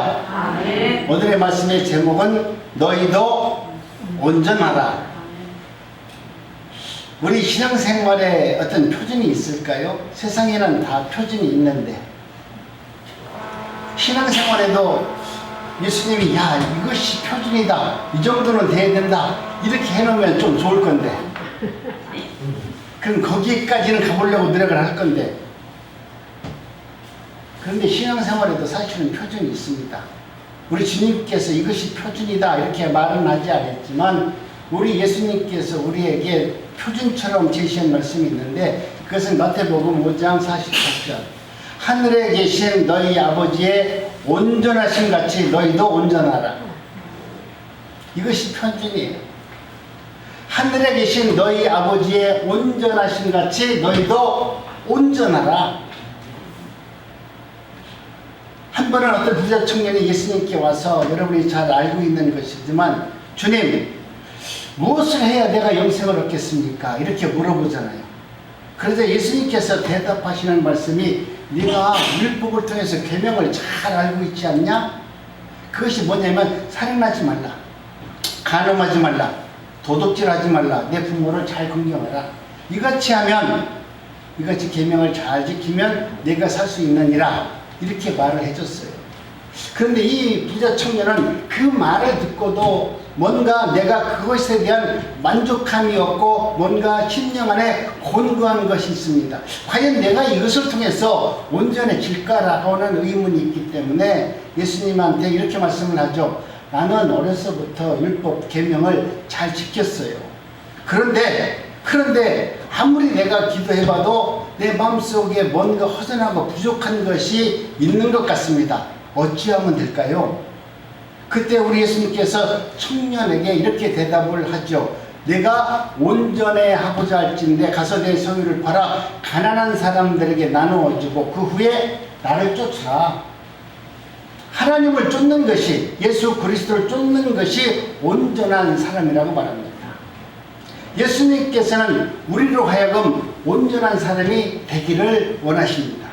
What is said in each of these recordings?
할렐루야. 아멘. 오늘의 말씀의 제목은 너희도 온전하라. 우리 신앙생활에 어떤 표준이 있을까요? 세상에는 다 표준이 있는데 신앙생활에도 예수님이 야 이것이 표준이다, 이 정도는 돼야 된다 이렇게 해놓으면 좀 좋을 건데 그럼 거기까지는 가보려고 노력을 할 건데, 그런데 신앙생활에도 사실은 표준이 있습니다. 우리 주님께서 이것이 표준이다 이렇게 말은 하지 않았지만 우리 예수님께서 우리에게 표준처럼 제시한 말씀이 있는데, 그것은 마태복음 5장 48절 하늘에 계신 너희 아버지의 온전하신 같이 너희도 온전하라. 이것이 표준이에요. 하늘에 계신 너희 아버지의 온전하신 같이 너희도 온전하라. 한 번은 어떤 부자 청년이 예수님께 와서, 여러분이 잘 알고 있는 것이지만, 주님 무엇을 해야 내가 영생을 얻겠습니까? 이렇게 물어보잖아요. 그래서 예수님께서 대답하시는 말씀이, 네가 율법을 통해서 계명을 잘 알고 있지 않냐? 그것이 뭐냐면 살인하지 말라, 간음하지 말라, 도둑질하지 말라, 내 부모를 잘 긍정하라. 이같이 하면, 이같이 계명을 잘 지키면 내가 살 수 있느니라. 이렇게 말을 해줬어요. 그런데 이 부자 청년은 그 말을 듣고도 뭔가 내가 그것에 대한 만족감이 없고 뭔가 심령 안에 곤고한 것이 있습니다. 과연 내가 이것을 통해서 온전해질까라고 하는 의문이 있기 때문에 예수님한테 이렇게 말씀을 하죠. 나는 어려서부터 율법 계명을 잘 지켰어요. 그런데 아무리 내가 기도해봐도 내 마음속에 뭔가 허전하고 부족한 것이 있는 것 같습니다. 어찌하면 될까요? 그때 우리 예수님께서 청년에게 이렇게 대답을 하죠. 내가 온전해 하고자 할진대 가서 내 소유를 팔아 가난한 사람들에게 나누어주고 그 후에 나를 쫓으라. 하나님을 쫓는 것이, 예수 그리스도를 쫓는 것이 온전한 사람이라고 말합니다. 예수님께서는 우리로 하여금 온전한 사람이 되기를 원하십니다.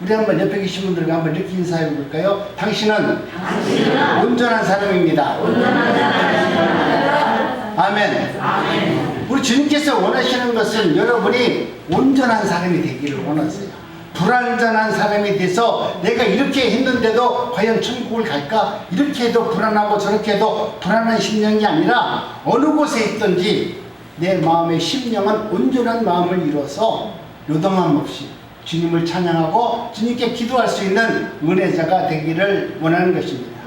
우리 한번 옆에 계신 분들과 한번 이렇게 인사해 볼까요? 당신은 온전한 사람입니다. 아멘. 우리 주님께서 원하시는 것은 여러분이 온전한 사람이 되기를 원하세요. 불완전한 사람이 돼서 내가 이렇게 했는데도 과연 천국을 갈까? 이렇게 해도 불안하고 저렇게 해도 불안한 심령이 아니라 어느 곳에 있든지 내 마음의 심령은 온전한 마음을 이뤄서 요동함 없이 주님을 찬양하고 주님께 기도할 수 있는 은혜자가 되기를 원하는 것입니다.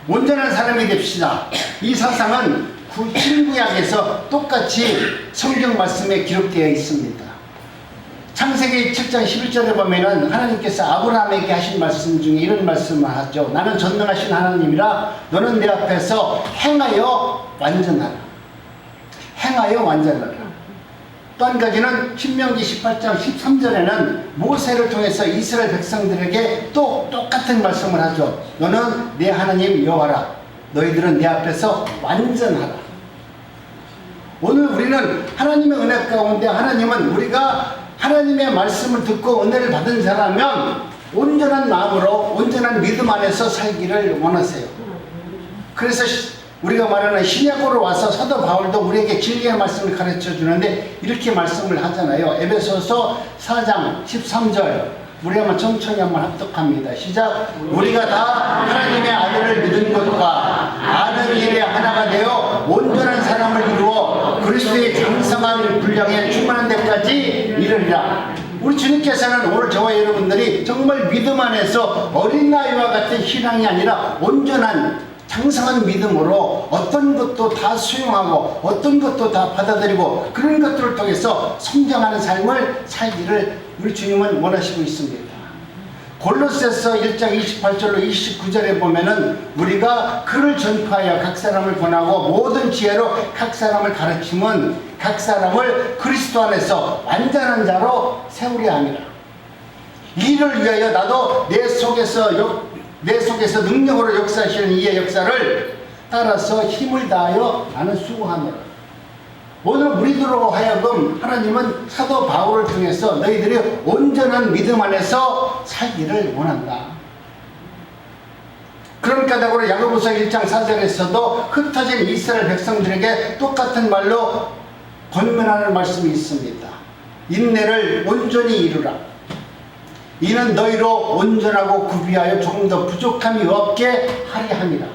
온전한 사람이 됩시다. 이 사상은 신구약에서 똑같이 성경 말씀에 기록되어 있습니다. 창세기 7장 11절에 보면은 하나님께서 아브라함에게 하신 말씀 중에 이런 말씀을 하죠. 나는 전능하신 하나님이라 너는 내 앞에서 행하여 완전하라. 행하여 완전하라. 또 한 가지는 신명기 18장 13절에는 모세를 통해서 이스라엘 백성들에게 또 똑같은 말씀을 하죠. 너는 내 하나님 여호와라. 너희들은 내 앞에서 완전하라. 오늘 우리는 하나님의 은혜 가운데, 하나님은 우리가 하나님의 말씀을 듣고 은혜를 받은 자라면 온전한 마음으로 온전한 믿음 안에서 살기를 원하세요. 그래서 우리가 말하는 신약으로 와서 사도 바울도 우리에게 진리의 말씀을 가르쳐 주는데 이렇게 말씀을 하잖아요. 에베소서 4장 13절 우리 한번 천천히 한번 합독합니다. 시작. 우리가 다 하나님의 아들을 믿은 것과 아는 일에 하나가 되어 온전한 사람을 이루어 그리스도의 장성한 분량에 충만한 데까지 이르리라. 우리 주님께서는 오늘 저와 여러분들이 정말 믿음 안에서 어린아이와 같은 신앙이 아니라 온전한 장성한 믿음으로 어떤 것도 다 수용하고 어떤 것도 다 받아들이고 그런 것들을 통해서 성장하는 삶을 살기를 우리 주님은 원하시고 있습니다. 골로새서 1장 28절로 29절에 보면은 우리가 글을 전파하여 각 사람을 권하고 모든 지혜로 각 사람을 가르치면 각 사람을 그리스도 안에서 완전한 자로 세우려 함이라. 이를 위하여 나도 내 속에서 능력으로 역사하시는 이의 역사를 따라서 힘을 다하여 나는 수고하노라. 오늘 우리들로 하여금 하나님은 사도 바울을 통해서 너희들이 온전한 믿음 안에서 살기를 원한다. 그런 까닭으로 야고보서 1장 4절에서도 흩어진 이스라엘 백성들에게 똑같은 말로 권면하는 말씀이 있습니다. 인내를 온전히 이루라. 이는 너희로 온전하고 구비하여 조금 더 부족함이 없게 하려 함이라.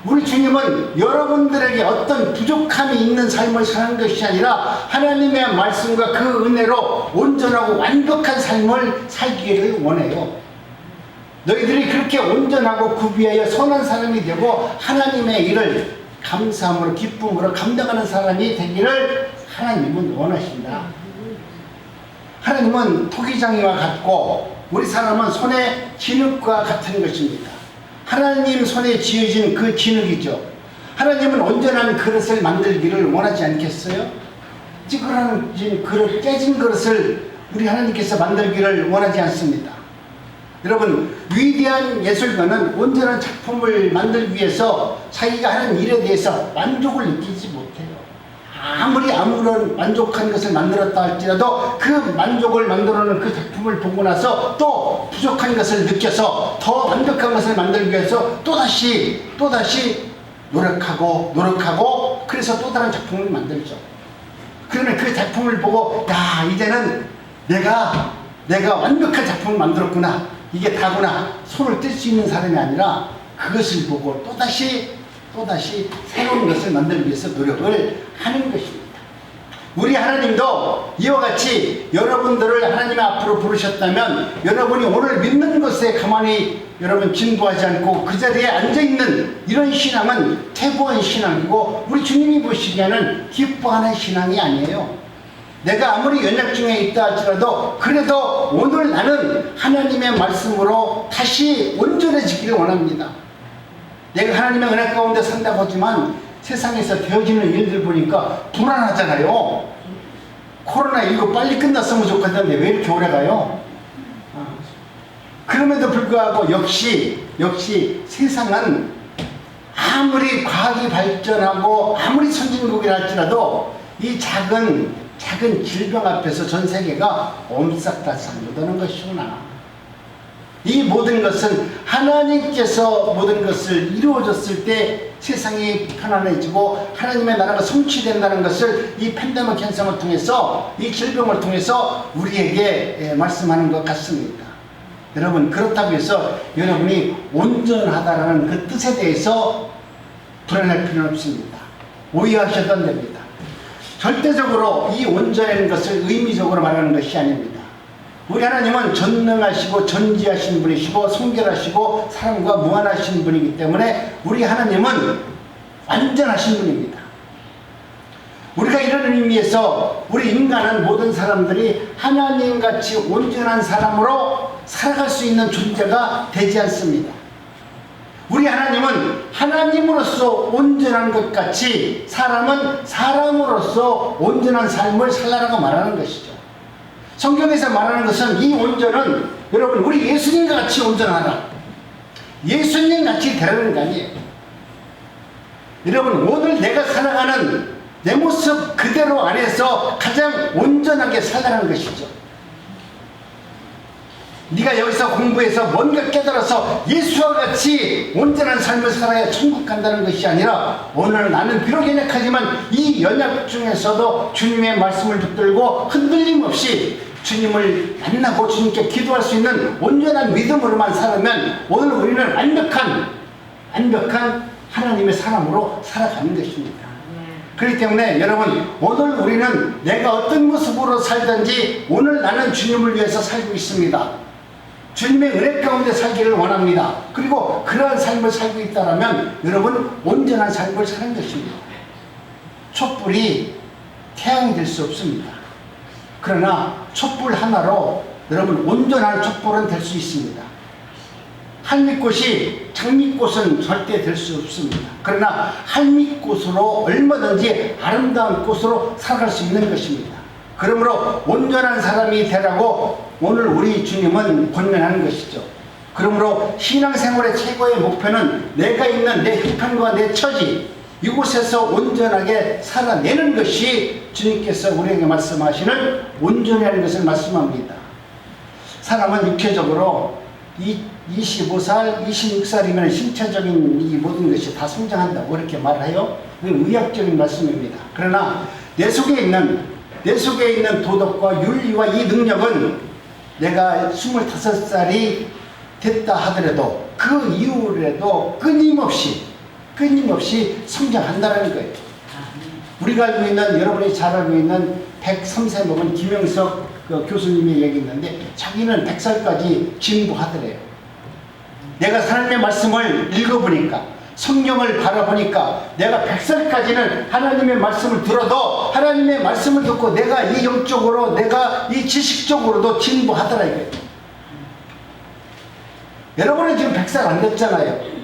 우리 주님은 여러분들에게 어떤 부족함이 있는 삶을 사는 것이 아니라 하나님의 말씀과 그 은혜로 온전하고 완벽한 삶을 살기를 원해요. 너희들이 그렇게 온전하고 구비하여 선한 사람이 되고 하나님의 일을 감사함으로 기쁨으로 감당하는 사람이 되기를 하나님은 원하신다. 하나님은 토기장이와 같고 우리 사람은 손의 진흙과 같은 것입니다. 하나님 손에 지어진 그 진흙이죠. 하나님은 온전한 그릇을 만들기를 원하지 않겠어요? 찌그러진 그릇, 깨진 그릇을 우리 하나님께서 만들기를 원하지 않습니다. 여러분, 위대한 예술가는 온전한 작품을 만들기 위해서 자기가 하는 일에 대해서 만족을 느끼지 못해요. 아무리 아무런 만족한 것을 만들었다 할지라도 그 만족을 만들어놓은 그 작품을 보고 나서 또 부족한 것을 느껴서 더 완벽한 것을 만들기 위해서 또다시 노력하고 그래서 또 다른 작품을 만들죠. 그러면 그 작품을 보고 야, 이제는 내가 완벽한 작품을 만들었구나, 이게 다구나 손을 뗄 수 있는 사람이 아니라 그것을 보고 또다시 새로운 것을 만들기 위해서 노력을 하는 것입니다. 우리 하나님도 이와 같이 여러분들을 하나님 앞으로 부르셨다면 여러분이 오늘 믿는 것에 가만히 여러분 진도하지 않고 그 자리에 앉아있는 이런 신앙은 퇴보한 신앙이고 우리 주님이 보시기에는 기뻐하는 신앙이 아니에요. 내가 아무리 연약 중에 있다 할지라도 그래도 오늘 나는 하나님의 말씀으로 다시 온전해지기를 원합니다. 내가 하나님의 은혜 가운데 산다고 하지만 세상에서 되어지는 일들 보니까 불안하잖아요. 코로나19 빨리 끝났으면 좋겠는데 왜 이렇게 오래 가요? 그럼에도 불구하고 역시 세상은 아무리 과학이 발전하고 아무리 선진국이라 할지라도 이 작은 질병 앞에서 전 세계가 옴싹달싹 못하는 것이구나. 이 모든 것은 하나님께서 모든 것을 이루어졌을 때 세상이 편안해지고 하나님의 나라가 성취된다는 것을 이 팬데믹 현상을 통해서 이 질병을 통해서 우리에게 말씀하는 것 같습니다. 여러분, 그렇다고 해서 여러분이 온전하다라는 그 뜻에 대해서 불안할 필요는 없습니다. 오해하셔도 안 됩니다. 절대적으로 이 온전한 것을 의미적으로 말하는 것이 아닙니다. 우리 하나님은 전능하시고 전지하신 분이시고 성결하시고 사랑과 무한하신 분이기 때문에 우리 하나님은 완전하신 분입니다. 우리가 이런 의미에서 우리 인간은 모든 사람들이 하나님같이 온전한 사람으로 살아갈 수 있는 존재가 되지 않습니다. 우리 하나님은 하나님으로서 온전한 것 같이 사람은 사람으로서 온전한 삶을 살라라고 말하는 것이죠. 성경에서 말하는 것은 이 온전은 여러분 우리 예수님과 같이 온전하라, 예수님 같이 되라는 게 아니에요. 여러분, 오늘 내가 살아가는 내 모습 그대로 안에서 가장 온전하게 살아가는 것이죠. 네가 여기서 공부해서 뭔가 깨달아서 예수와 같이 온전한 삶을 살아야 천국 간다는 것이 아니라 오늘 나는 비록 연약하지만 이 연약 중에서도 주님의 말씀을 붙들고 흔들림 없이 주님을 만나고 주님께 기도할 수 있는 온전한 믿음으로만 살면 오늘 우리는 완벽한 하나님의 사람으로 살아가는 것입니다. 그렇기 때문에 여러분, 오늘 우리는 내가 어떤 모습으로 살든지 오늘 나는 주님을 위해서 살고 있습니다. 주님의 은혜 가운데 살기를 원합니다. 그리고 그러한 삶을 살고 있다면 여러분 온전한 삶을 사는 것입니다. 촛불이 태양이 될 수 없습니다. 그러나 촛불 하나로 여러분 온전한 촛불은 될 수 있습니다. 할미꽃이 장미꽃은 절대 될 수 없습니다. 그러나 할미꽃으로 얼마든지 아름다운 꽃으로 살아갈 수 있는 것입니다. 그러므로 온전한 사람이 되라고 오늘 우리 주님은 권면하는 것이죠. 그러므로 신앙생활의 최고의 목표는 내가 있는 내 형편과 내 처지 이곳에서 온전하게 살아내는 것이 주님께서 우리에게 말씀하시는 온전이라는 것을 말씀합니다. 사람은 육체적으로 이 25살, 26살이면 신체적인 이 모든 것이 다 성장한다고 이렇게 말해요. 이건 의학적인 말씀입니다. 그러나 내 속에 있는 도덕과 윤리와 이 능력은 내가 25살이 됐다 하더라도 그 이후에도 끊임없이 성장한다는 거예요. 우리가 알고 있는, 여러분이 잘 알고 있는 103세 먹은 김영석 교수님의 얘기 있는데 자기는 100살까지 진부하더래요. 내가 하나님의 말씀을 읽어보니까, 성경을 바라보니까 내가 100살까지는 하나님의 말씀을 들어도, 하나님의 말씀을 듣고 내가 이 영적으로, 내가 이 지식적으로도 진부하더라 이거예요. 여러분은 지금 100살 안 됐잖아요.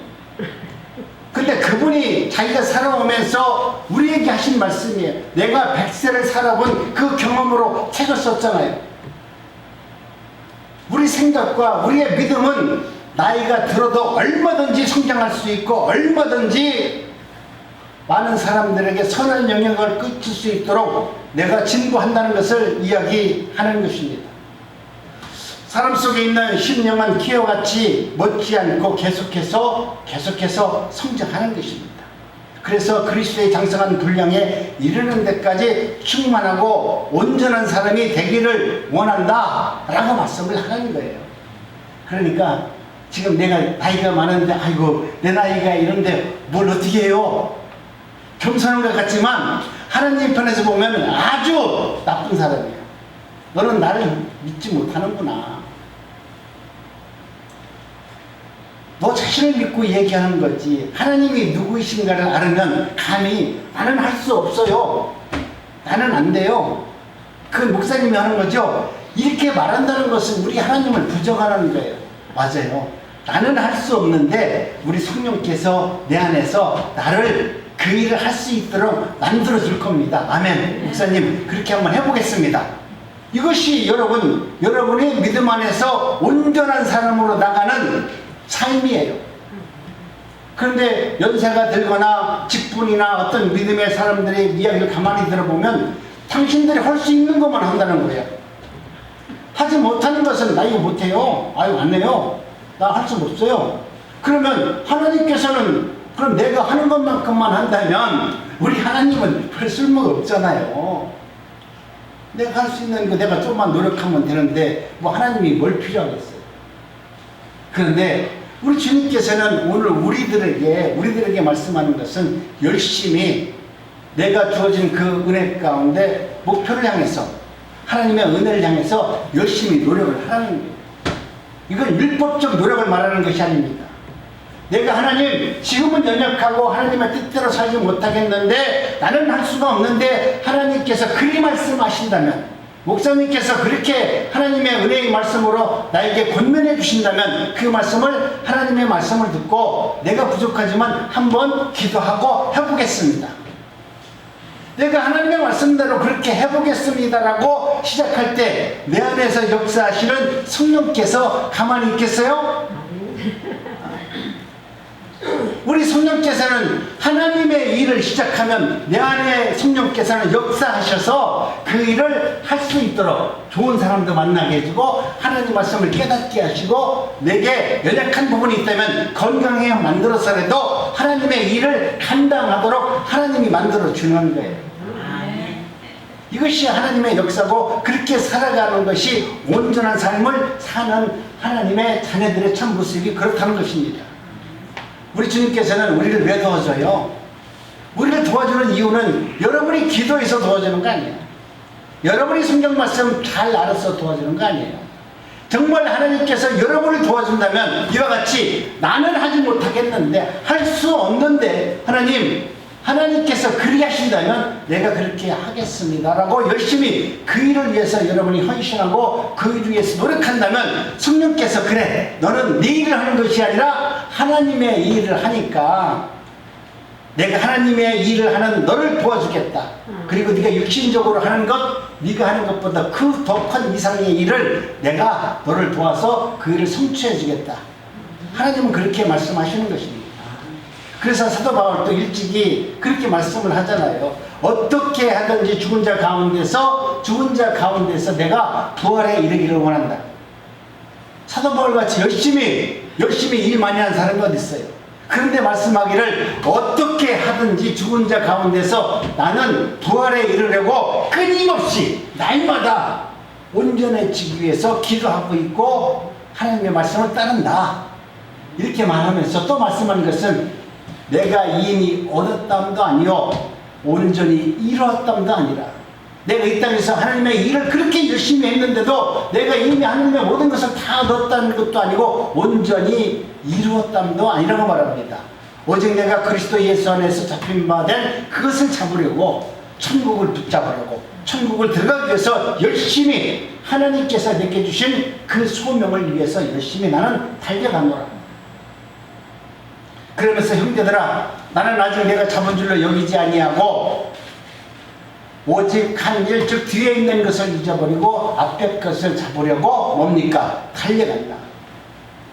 근데 그분이 자기가 살아오면서 우리에게 하신 말씀이에요. 내가 100세를 살아본 그 경험으로 책을 썼잖아요. 우리 생각과 우리의 믿음은 나이가 들어도 얼마든지 성장할 수 있고 얼마든지 많은 사람들에게 선한 영향을 끼칠 수 있도록 내가 진보한다는 것을 이야기하는 것입니다. 사람 속에 있는 신령한 키와 같이 멋지 않고 계속해서 성장하는 것입니다. 그래서 그리스도의 장성한 분량에 이르는 데까지 충만하고 온전한 사람이 되기를 원한다 라고 말씀을 하는 거예요. 그러니까 지금 내가 나이가 많은데 아이고 내 나이가 이런데 뭘 어떻게 해요? 겸손한 것 같지만 하나님 편에서 보면 아주 나쁜 사람이에요. 너는 나를 믿지 못하는구나. 너 자신을 믿고 얘기하는 거지. 하나님이 누구이신가를 알으면 감히 나는 할 수 없어요. 나는 안 돼요. 그 목사님이 하는 거죠. 이렇게 말한다는 것은 우리 하나님을 부정하는 거예요. 맞아요. 나는 할 수 없는데 우리 성령께서 내 안에서 나를 그 일을 할 수 있도록 만들어 줄 겁니다. 아멘. 목사님 그렇게 한번 해보겠습니다. 이것이 여러분의 믿음 안에서 온전한 사람으로 나가는 삶이에요. 그런데 연세가 들거나 직분이나 어떤 믿음의 사람들의 이야기를 가만히 들어보면 당신들이 할 수 있는 것만 한다는 거예요. 하지 못하는 것은 나 이거 못해요. 아유 안 해요. 나 할 수 없어요. 그러면 하나님께서는 그럼 내가 하는 것만큼만 한다면 우리 하나님은 별 쓸모가 없잖아요. 내가 할 수 있는 거 내가 조금만 노력하면 되는데 뭐 하나님이 뭘 필요하겠어요. 그런데 우리 주님께서는 오늘 우리들에게 말씀하는 것은 열심히 내가 주어진 그 은혜 가운데 목표를 향해서 하나님의 은혜를 향해서 열심히 노력을 하라는 거예요. 이건 율법적 노력을 말하는 것이 아닙니다. 내가 하나님 지금은 연약하고 하나님의 뜻대로 살지 못하겠는데 나는 할 수가 없는데 하나님께서 그리 말씀하신다면, 목사님께서 그렇게 하나님의 은혜의 말씀으로 나에게 권면해 주신다면 그 말씀을, 하나님의 말씀을 듣고 내가 부족하지만 한번 기도하고 해보겠습니다. 내가 하나님의 말씀대로 그렇게 해보겠습니다라고 시작할 때 내 안에서 역사하시는 성령께서 가만히 있겠어요? 우리 성령께서는 하나님의 일을 시작하면 내 안에 성령께서는 역사하셔서 그 일을 할 수 있도록 좋은 사람도 만나게 해주고 하나님 말씀을 깨닫게 하시고 내게 연약한 부분이 있다면 건강하게 만들어서라도 하나님의 일을 감당하도록 하나님이 만들어주는 거예요. 이것이 하나님의 역사고 그렇게 살아가는 것이 온전한 삶을 사는 하나님의 자녀들의 참 모습이 그렇다는 것입니다. 우리 주님께서는 우리를 왜 도와줘요? 우리를 도와주는 이유는 여러분이 기도해서 도와주는 거 아니에요. 여러분이 성경 말씀 잘 알아서 도와주는 거 아니에요. 정말 하나님께서 여러분을 도와준다면 이와 같이 나는 하지 못하겠는데, 할 수 없는데 하나님께서 그리 하신다면 내가 그렇게 하겠습니다 라고 열심히 그 일을 위해서 여러분이 헌신하고 그 일을 위해서 노력한다면 성령께서 그래 너는 네 일을 하는 것이 아니라 하나님의 일을 하니까 내가 하나님의 일을 하는 너를 도와주겠다. 그리고 네가 육신적으로 하는 것, 네가 하는 것보다 그 더 큰 이상의 일을 내가 너를 도와서 그 일을 성취해 주겠다. 하나님은 그렇게 말씀하시는 것입니다. 그래서 사도 바울도 일찍이 그렇게 말씀을 하잖아요. 어떻게 하든지 죽은 자 가운데서 내가 부활에 이르기를 원한다. 사도 바울같이 열심히 열심히 일 많이 하는 사람이 어디 있어요? 그런데 말씀하기를 어떻게 하든지 죽은 자 가운데서 나는 부활에 이르려고 끊임없이 날마다 온전해지기 위해서 기도하고 있고 하나님의 말씀을 따른다. 이렇게 말하면서 또 말씀하는 것은 내가 이미 얻었담도 아니요 온전히 이루었담도 아니라, 내가 이 땅에서 하나님의 일을 그렇게 열심히 했는데도 내가 이미 하나님의 모든 것을 다 얻었다는 것도 아니고 온전히 이루었담도 아니라고 말합니다. 오직 내가 그리스도 예수 안에서 잡힌 바 된 그것을 잡으려고, 천국을 붙잡으려고, 천국을 들어가기 위해서 열심히 하나님께서 내게 주신 그 소명을 위해서 열심히 나는 달려가노라. 그러면서 형제들아, 나는 아직 내가 잡은 줄로 여기지 아니하고 오직 한 일, 즉 뒤에 있는 것을 잊어버리고 앞에 것을 잡으려고 뭡니까? 달려간다.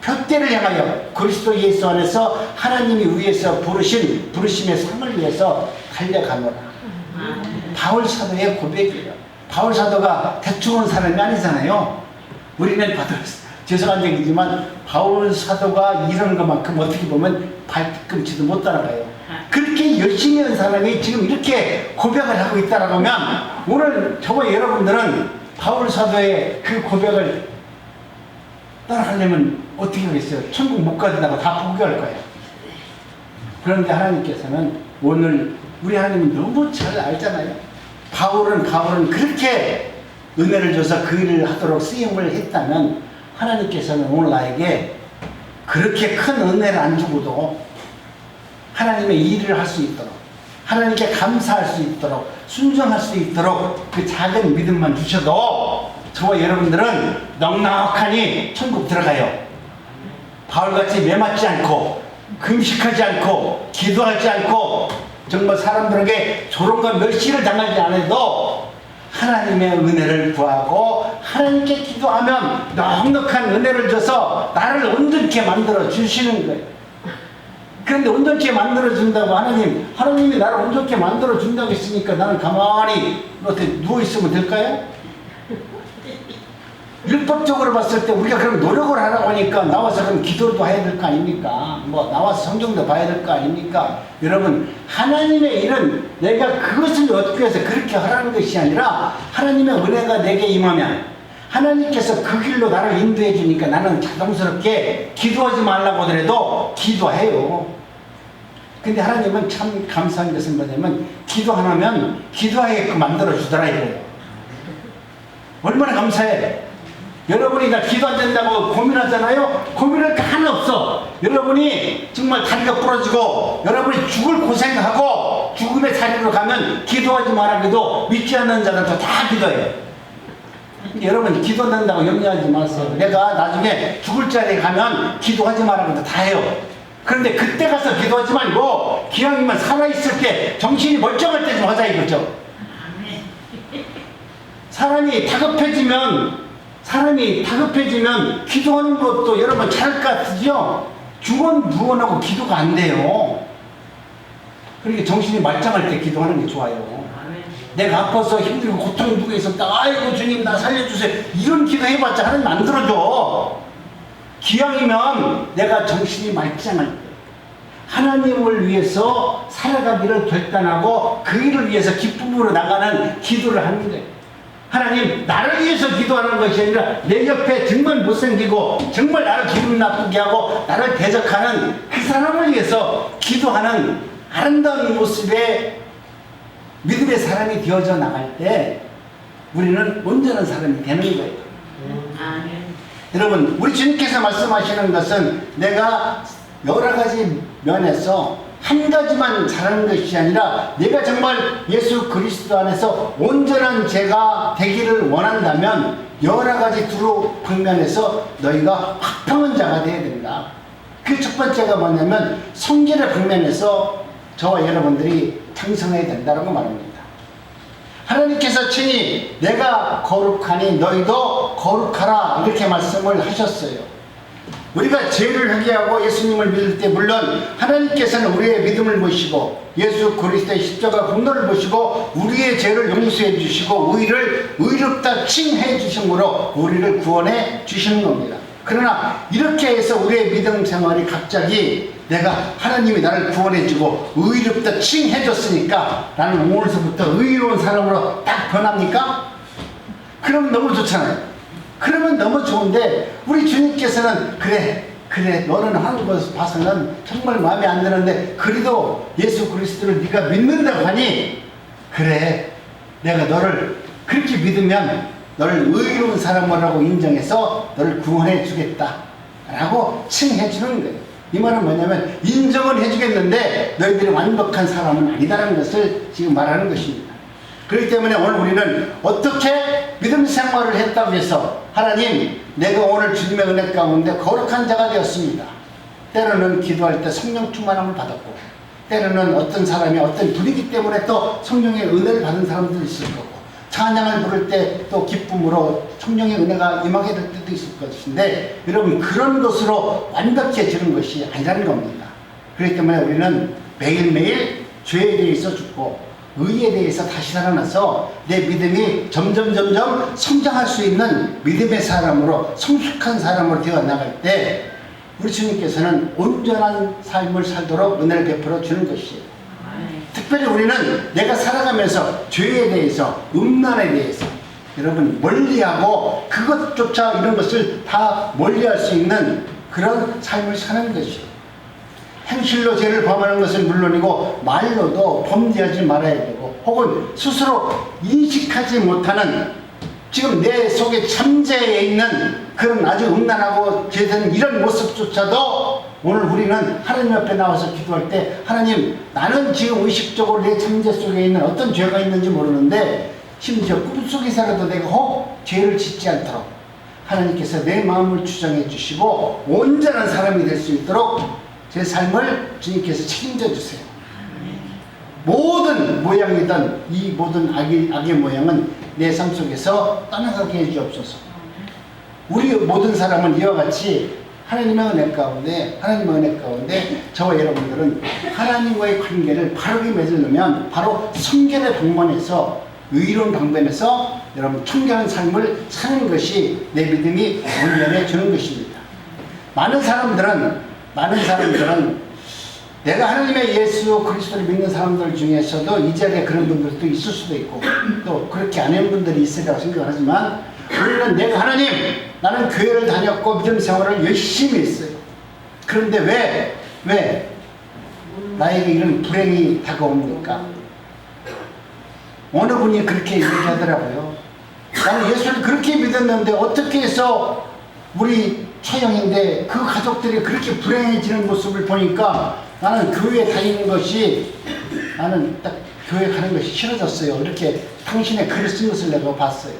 표대를 향하여 그리스도 예수 안에서 하나님이 위에서 부르신 부르심의 상을 위해서 달려가노라. 바울 사도의 고백이에요. 바울 사도가 대충 온 사람이 아니잖아요. 우리는 죄송한 얘기지만 바울 사도가 이런 것만큼 어떻게 보면 발뒤꿈치도 못 따라가요. 그렇게 열심히 한 사람이 지금 이렇게 고백을 하고 있다라고 하면 오늘 저와 여러분들은 바울 사도의 그 고백을 따라가려면 어떻게 하겠어요? 천국 못 가진다고 다 포기할 거예요. 그런데 하나님께서는 오늘 우리 하나님은 너무 잘 알잖아요. 바울은 그렇게 은혜를 줘서 그 일을 하도록 쓰임을 했다면 하나님께서는 오늘 나에게 그렇게 큰 은혜를 안 주고도 하나님의 일을 할 수 있도록, 하나님께 감사할 수 있도록, 순종할 수 있도록 그 작은 믿음만 주셔도 저와 여러분들은 넉넉하니 천국 들어가요. 바울같이 매맞지 않고 금식하지 않고 기도하지 않고 정말 사람들에게 조롱과 멸시를 당하지 않아도 하나님의 은혜를 구하고 하나님께 기도하면 넉넉한 은혜를 줘서 나를 온전케 만들어 주시는 거예요. 그런데 온전케 만들어 준다고 하나님이 나를 온전케 만들어 준다고 했으니까 나는 가만히 어떻게 누워 있으면 될까요? 율법적으로 봤을 때 우리가 그럼 노력을 하라고 하니까 나와서 그럼 기도도 해야 될 거 아닙니까? 뭐 나와서 성경도 봐야 될 거 아닙니까? 여러분, 하나님의 일은 내가 그것을 얻기 위해서 그렇게 하라는 것이 아니라 하나님의 은혜가 내게 임하면 하나님께서 그 길로 나를 인도해 주니까 나는 자동스럽게 기도하지 말라고 하더라도 기도해요. 근데 하나님은 참 감사한 것은 뭐냐면 기도 하나면 기도하게끔 만들어 주더라 이래요. 얼마나 감사해. 여러분이 나 기도 안 된다고 고민하잖아요. 고민할 게 하나 없어. 여러분이 정말 다리가 부러지고 여러분이 죽을 고생하고 죽음의 자리로 가면 기도하지 마라 그래도 믿지 않는 자들도 다 기도해요. 여러분 기도 안 된다고 염려하지 마세요. 내가 나중에 죽을 자리에 가면 기도하지 마라 그래도 다 해요. 그런데 그때 가서 기도하지 말고 기왕이면 살아있을 때 정신이 멀쩡할 때 좀 하자 이거죠. 사람이 다급해지면 기도하는 것도 여러분 잘할 것 같으죠? 중언부언하고 기도가 안 돼요. 그러니까 정신이 말짱할 때 기도하는 게 좋아요. 내가 아파서 힘들고 고통이 누구 있었다. 아이고 주님 나 살려주세요. 이런 기도 해봤자 하나님 안 들어줘. 기왕이면 내가 정신이 말짱할 때 하나님을 위해서 살아가기를 결단하고 그 일을 위해서 기쁨으로 나가는 기도를 하는 거예요. 하나님 나를 위해서 기도하는 것이 아니라 내 옆에 정말 못생기고 정말 나를 기분 나쁘게 하고 나를 대적하는 그 사람을 위해서 기도하는 아름다운 모습의 믿음의 사람이 되어져 나갈 때 우리는 온전한 사람이 되는 거예요. 여러분 우리 주님께서 말씀하시는 것은 내가 여러 가지 면에서 한 가지만 잘하는 것이 아니라 내가 정말 예수 그리스도 안에서 온전한 제가 되기를 원한다면 여러 가지 두루 방면에서 너희가 확평한 자가 되어야 된다. 그 첫 번째가 뭐냐면 성결의 방면에서 저와 여러분들이 장성해야 된다고 말합니다. 하나님께서 친히 내가 거룩하니 너희도 거룩하라 이렇게 말씀을 하셨어요. 우리가 죄를 회개하고 예수님을 믿을 때 물론 하나님께서는 우리의 믿음을 보시고 예수 그리스도의 십자가 공로를 보시고 우리의 죄를 용서해 주시고 우리를 의롭다 칭해 주심으로 우리를 구원해 주시는 겁니다. 그러나 이렇게 해서 우리의 믿음 생활이 갑자기 내가 하나님이 나를 구원해주고 의롭다 칭해줬으니까 나는 오늘서부터 의로운 사람으로 딱 변합니까? 그러면 너무 좋잖아요. 그러면 너무 좋은데 우리 주님께서는 그래 너는 하는 것을 봐서는 정말 마음에 안 드는데 그래도 예수 그리스도를 네가 믿는다고 하니 그래 내가 너를 그렇게 믿으면 너를 의로운 사람이라고 인정해서 너를 구원해 주겠다 라고 칭해 주는 거예요. 이 말은 뭐냐면 인정을 해 주겠는데 너희들이 완벽한 사람은 아니다라는 것을 지금 말하는 것입니다. 그렇기 때문에 오늘 우리는 어떻게 믿음 생활을 했다고 해서 하나님 내가 오늘 주님의 은혜 가운데 거룩한 자가 되었습니다. 때로는 기도할 때 성령 충만함을 받았고 때로는 어떤 사람이 어떤 분위기 때문에 또 성령의 은혜를 받은 사람들도 있을 거고 찬양을 부를 때 또 기쁨으로 성령의 은혜가 임하게 될 때도 있을 것인데 여러분 그런 것으로 완벽해지는 것이 아니라는 겁니다. 그렇기 때문에 우리는 매일매일 죄에 대해서 죽고 의에 대해서 다시 살아나서 내 믿음이 점점 성장할 수 있는 믿음의 사람으로 성숙한 사람으로 되어 나갈 때 우리 주님께서는 온전한 삶을 살도록 은혜를 베풀어 주는 것이에요. 특별히 우리는 내가 살아가면서 죄에 대해서 음란에 대해서 여러분 멀리하고 그것조차 이런 것을 다 멀리할 수 있는 그런 삶을 사는 것이에요. 행실로 죄를 범하는 것은 물론이고 말로도 범죄하지 말아야 되고 혹은 스스로 인식하지 못하는 지금 내 속에 잠재해 있는 그런 아주 음란하고 죄된 이런 모습조차도 오늘 우리는 하나님 앞에 나와서 기도할 때 하나님 나는 지금 의식적으로 내 잠재 속에 있는 어떤 죄가 있는지 모르는데 심지어 꿈속에서라도 내가 혹 죄를 짓지 않도록 하나님께서 내 마음을 주장해 주시고 온전한 사람이 될 수 있도록 제 삶을 주님께서 책임져 주세요. 모든 모양이든 이 모든 악의 모양은 내 삶 속에서 떠나가게 해주옵소서. 우리 모든 사람은 이와 같이 하나님의 은혜 가운데 저와 여러분들은 하나님과의 관계를 바르게 맺으려면 바로 성결의 방법에서 의로운 방법에서 여러분 청결한 삶을 사는 것이 내 믿음이 온전해 주는 것입니다. 많은 사람들은 내가 하나님의 예수 그리스도를 믿는 사람들 중에서도 이 자리에 그런 분들도 있을 수도 있고 또 그렇게 안 하는 분들이 있으리라고 생각하지만 우리는 내가 하나님 나는 교회를 다녔고 믿음 생활을 열심히 했어요. 그런데 왜 나에게 이런 불행이 다가옵니까? 어느 분이 그렇게 얘기하더라고요. 나는 예수를 그렇게 믿었는데 어떻게 해서 우리 처형인데 그 가족들이 그렇게 불행해지는 모습을 보니까 나는 교회에 다니는 것이 나는 딱 교회 가는 것이 싫어졌어요. 이렇게 당신의 글을 쓴 것을 내가 봤어요.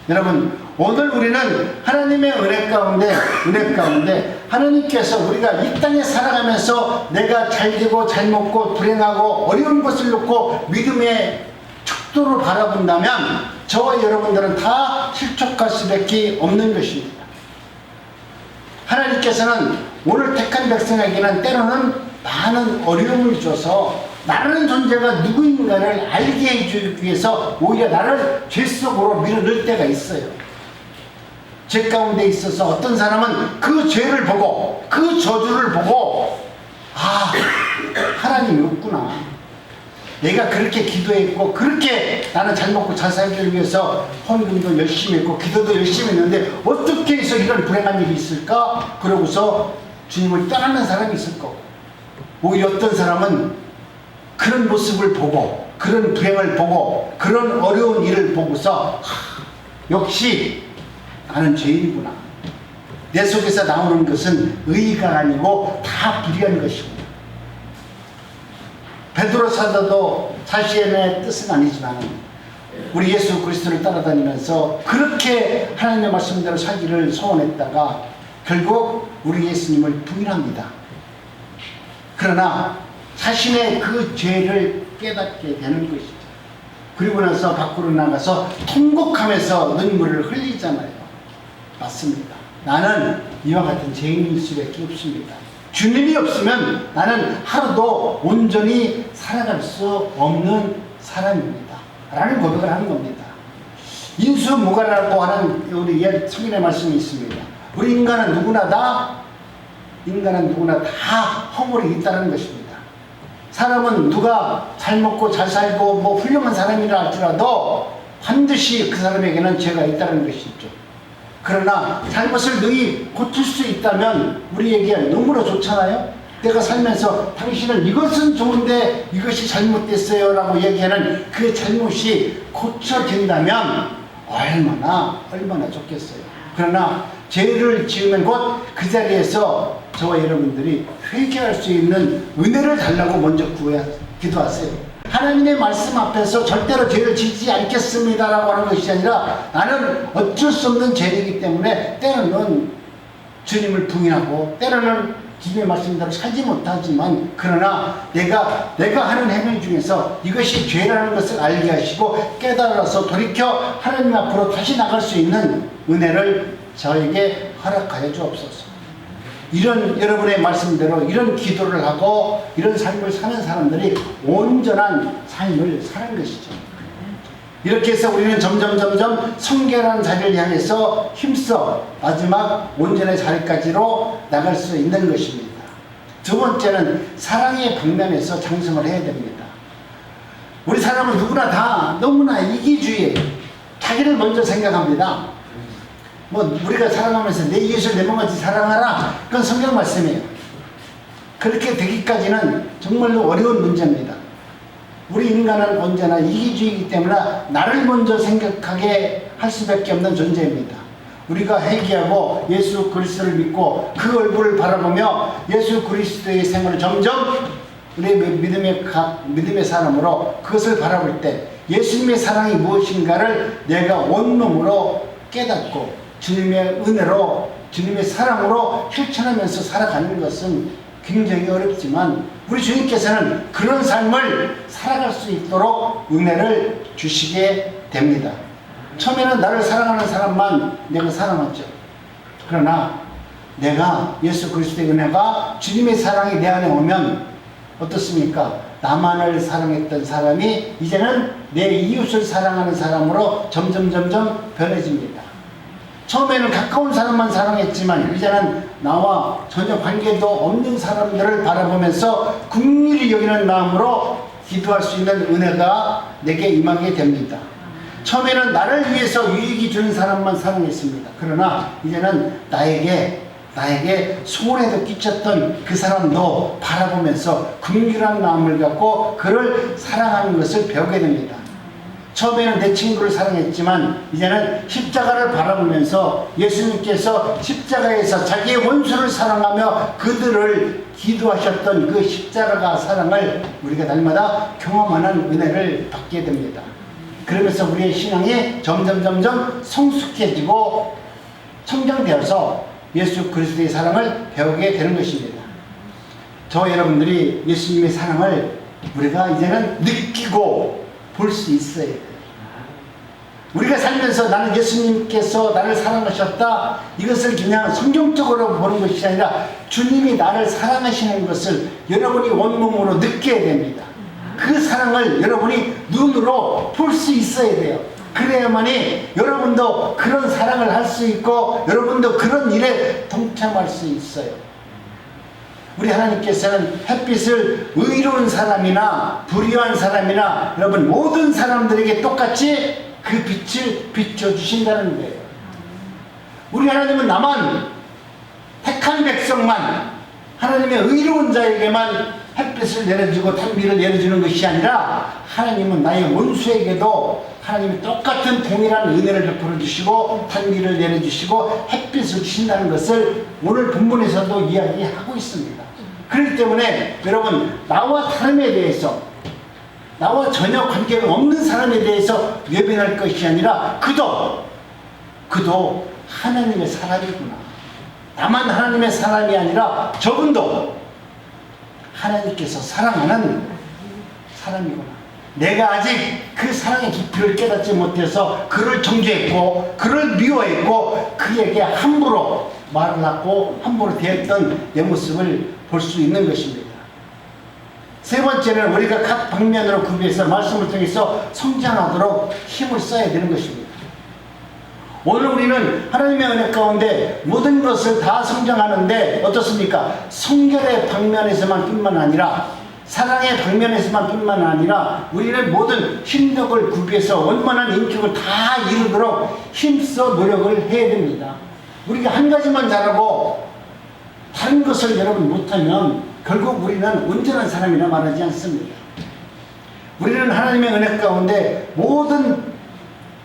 여러분 오늘 우리는 하나님의 은혜 가운데 하나님께서 우리가 이 땅에 살아가면서 내가 잘되고 잘 먹고 불행하고 어려운 것을 놓고 믿음의 척도를 바라본다면 저와 여러분들은 다 실족할 수밖에 없는 것입니다. 하나님께서는 오늘 택한 백성에게는 때로는 많은 어려움을 줘서 나라는 존재가 누구인가를 알게 해주기 위해서 오히려 나를 죄 속으로 밀어넣을 때가 있어요. 죄 가운데 있어서 어떤 사람은 그 죄를 보고 그 저주를 보고 아 하나님이 없구나. 내가 그렇게 기도했고 그렇게 나는 잘 먹고 잘 살기 위해서 헌금도 열심히 했고 기도도 열심히 했는데 어떻게 해서 이런 불행한 일이 있을까? 그러고서 주님을 떠나는 사람이 있을 거고 오히려 어떤 사람은 그런 모습을 보고 그런 불행을 보고 그런 어려운 일을 보고서 역시 나는 죄인이구나. 내 속에서 나오는 것은 의가 아니고 다 불의한 것이구나. 베드로 사도도 자신의 뜻은 아니지만 우리 예수 그리스도를 따라다니면서 그렇게 하나님의 말씀대로 살기를 소원했다가 결국 우리 예수님을 부인합니다. 그러나 자신의 그 죄를 깨닫게 되는 것이죠. 그리고 나서 밖으로 나가서 통곡하면서 눈물을 흘리잖아요. 맞습니다. 나는 이와 같은 죄인일 수밖에 없습니다. 주님이 없으면 나는 하루도 온전히 살아갈 수 없는 사람입니다. 라는 고백을 하는 겁니다. 인수무가라고 하는 우리 옛 성인의 말씀이 있습니다. 우리 인간은 누구나 다 허물이 있다는 것입니다. 사람은 누가 잘 먹고 잘 살고 뭐 훌륭한 사람이라 할지라도 반드시 그 사람에게는 죄가 있다는 것이죠. 그러나 잘못을 능히 고칠 수 있다면 우리에게 너무나 좋잖아요. 내가 살면서 당신은 이것은 좋은데 이것이 잘못됐어요 라고 얘기하는 그 잘못이 고쳐진다면 얼마나 좋겠어요. 그러나 죄를 지으면 곧 그 자리에서 저와 여러분들이 회개할 수 있는 은혜를 달라고 먼저 기도하세요. 하나님의 말씀 앞에서 절대로 죄를 짓지 않겠습니다라고 하는 것이 아니라 나는 어쩔 수 없는 죄이기 때문에 때로는 주님을 부인하고 때로는 주님의 말씀대로 살지 못하지만 그러나 내가 하는 행위 중에서 이것이 죄라는 것을 알게 하시고 깨달아서 돌이켜 하나님 앞으로 다시 나갈 수 있는 은혜를 저에게 허락하여 주옵소서. 이런 여러분의 말씀대로 이런 기도를 하고 이런 삶을 사는 사람들이 온전한 삶을 사는 것이죠. 이렇게 해서 우리는 점점 성결한 자리를 향해서 힘써 마지막 온전의 자리까지로 나갈 수 있는 것입니다. 두 번째는 사랑의 방면에서 장성을 해야 됩니다. 우리 사람은 누구나 다 너무나 이기주의, 자기를 먼저 생각합니다. 우리가 살아가면서 내 이웃을 내 몸같이 사랑하라, 그건 성경 말씀이에요. 그렇게 되기까지는 정말로 어려운 문제입니다. 우리 인간은 언제나 이기주의이기 때문에 나를 먼저 생각하게 할 수밖에 없는 존재입니다. 우리가 회개하고 예수 그리스도를 믿고 그 얼굴을 바라보며 예수 그리스도의 생활을 점점 우리의 믿음의 사람으로 그것을 바라볼 때 예수님의 사랑이 무엇인가를 내가 온몸으로 깨닫고 주님의 은혜로 주님의 사랑으로 실천하면서 살아가는 것은 굉장히 어렵지만 우리 주님께서는 그런 삶을 살아갈 수 있도록 은혜를 주시게 됩니다. 처음에는 나를 사랑하는 사람만 내가 사랑하죠. 그러나 내가 예수 그리스도의 은혜가 주님의 사랑이 내 안에 오면 어떻습니까? 나만을 사랑했던 사람이 이제는 내 이웃을 사랑하는 사람으로 점점 변해집니다. 처음에는 가까운 사람만 사랑했지만 이제는 나와 전혀 관계도 없는 사람들을 바라보면서 긍휼히 여기는 마음으로 기도할 수 있는 은혜가 내게 임하게 됩니다. 처음에는 나를 위해서 유익이 주는 사람만 사랑했습니다. 그러나 이제는 나에게 소원에도 끼쳤던 그 사람도 바라보면서 긍휼한 마음을 갖고 그를 사랑하는 것을 배우게 됩니다. 처음에는 내 친구를 사랑했지만 이제는 십자가를 바라보면서 예수님께서 십자가에서 자기의 원수를 사랑하며 그들을 기도하셨던 그 십자가 사랑을 우리가 날마다 경험하는 은혜를 받게 됩니다. 그러면서 우리의 신앙이 점점 성숙해지고 성장되어서 예수 그리스도의 사랑을 배우게 되는 것입니다. 저와 여러분들이 예수님의 사랑을 우리가 이제는 느끼고 볼 수 있어야 돼요. 우리가 살면서 나는 예수님께서 나를 사랑하셨다, 이것을 그냥 성경적으로 보는 것이 아니라 주님이 나를 사랑하시는 것을 여러분이 온몸으로 느껴야 됩니다. 그 사랑을 여러분이 눈으로 볼 수 있어야 돼요. 그래야만이 여러분도 그런 사랑을 할 수 있고 여러분도 그런 일에 동참할 수 있어요. 우리 하나님께서는 햇빛을 의로운 사람이나 불의한 사람이나 여러분 모든 사람들에게 똑같이 그 빛을 비춰주신다는 거예요. 우리 하나님은 나만, 택한 백성만, 하나님의 의로운 자에게만 햇빛을 내려주고 단비를 내려주는 것이 아니라 하나님은 나의 원수에게도 하나님이 똑같은 동일한 은혜를 베풀어 주시고 단비를 내려주시고 햇빛을 주신다는 것을 오늘 본문에서도 이야기하고 있습니다. 그렇기 때문에 여러분, 나와 다름에 대해서, 나와 전혀 관계가 없는 사람에 대해서 외면할 것이 아니라 그도 하나님의 사람이구나. 나만 하나님의 사람이 아니라 저분도 하나님께서 사랑하는 사람이구나. 내가 아직 그 사랑의 깊이를 깨닫지 못해서 그를 정죄했고 그를 미워했고 그에게 함부로 말을 하고 함부로 대했던 내 모습을 볼 수 있는 것입니다. 세 번째는 우리가 각 방면으로 구비해서 말씀을 통해서 성장하도록 힘을 써야 되는 것입니다. 오늘 우리는 하나님의 은혜 가운데 모든 것을 다 성장하는데 어떻습니까? 성결의 방면에서만 뿐만 아니라 사랑의 방면에서만 뿐만 아니라 우리는 모든 힘덕을 구비해서 원만한 인격을 다 이루도록 힘써 노력을 해야 됩니다. 우리가 한 가지만 잘하고 다른 것을 여러분 못하면 결국 우리는 온전한 사람이라 말하지 않습니다. 우리는 하나님의 은혜 가운데 모든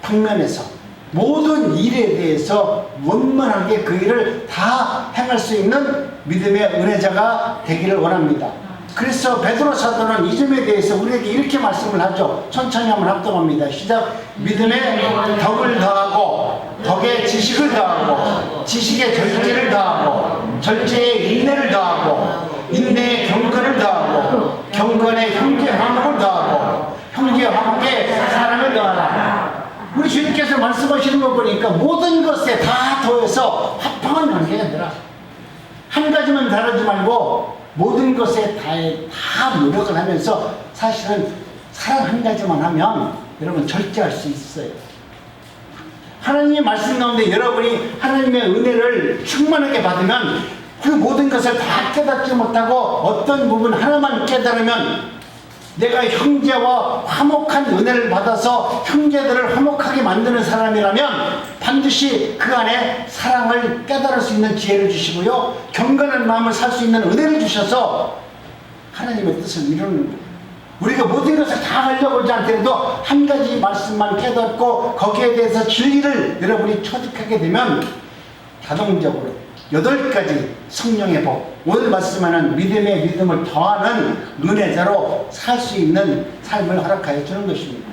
방면에서 모든 일에 대해서 원만하게 그 일을 다 행할 수 있는 믿음의 은혜자가 되기를 원합니다. 그래서 베드로 사도는 이 점에 대해서 우리에게 이렇게 말씀을 하죠. 천천히 한번 합동합니다. 시작. 믿음에 덕을 더하고 덕에 지식을 더하고 지식에 절제를 더하고 절제에 인내를 더하고 인내에 경건을 더하고 경건에 형제 화목을 더하고 형제 화목에 사랑을 더하라. 우리 주님께서 말씀하시는 거 보니까 모든 것에 다 더해서 합당한 관계가 되라. 한 가지만 다루지 말고 모든 것에 다 노력을 하면서 사실은 사랑 한 가지만 하면 여러분 절제할 수 있어요. 하나님의 말씀 가운데 여러분이 하나님의 은혜를 충만하게 받으면 그 모든 것을 다 깨닫지 못하고 어떤 부분 하나만 깨달으면 내가 형제와 화목한 은혜를 받아서 형제들을 화목하게 만드는 사람이라면 반드시 그 안에 사랑을 깨달을 수 있는 기회를 주시고요, 경건한 마음을 살 수 있는 은혜를 주셔서 하나님의 뜻을 이루는 거예요. 우리가 모든 것을 다 하려고 하지 않더라도 한 가지 말씀만 깨닫고 거기에 대해서 진리를 여러분이 터득하게 되면 자동적으로 8가지 성령의 복, 오늘 말씀하는 믿음의 믿음을 더하는 은혜자로 살 수 있는 삶을 허락하여 주는 것입니다.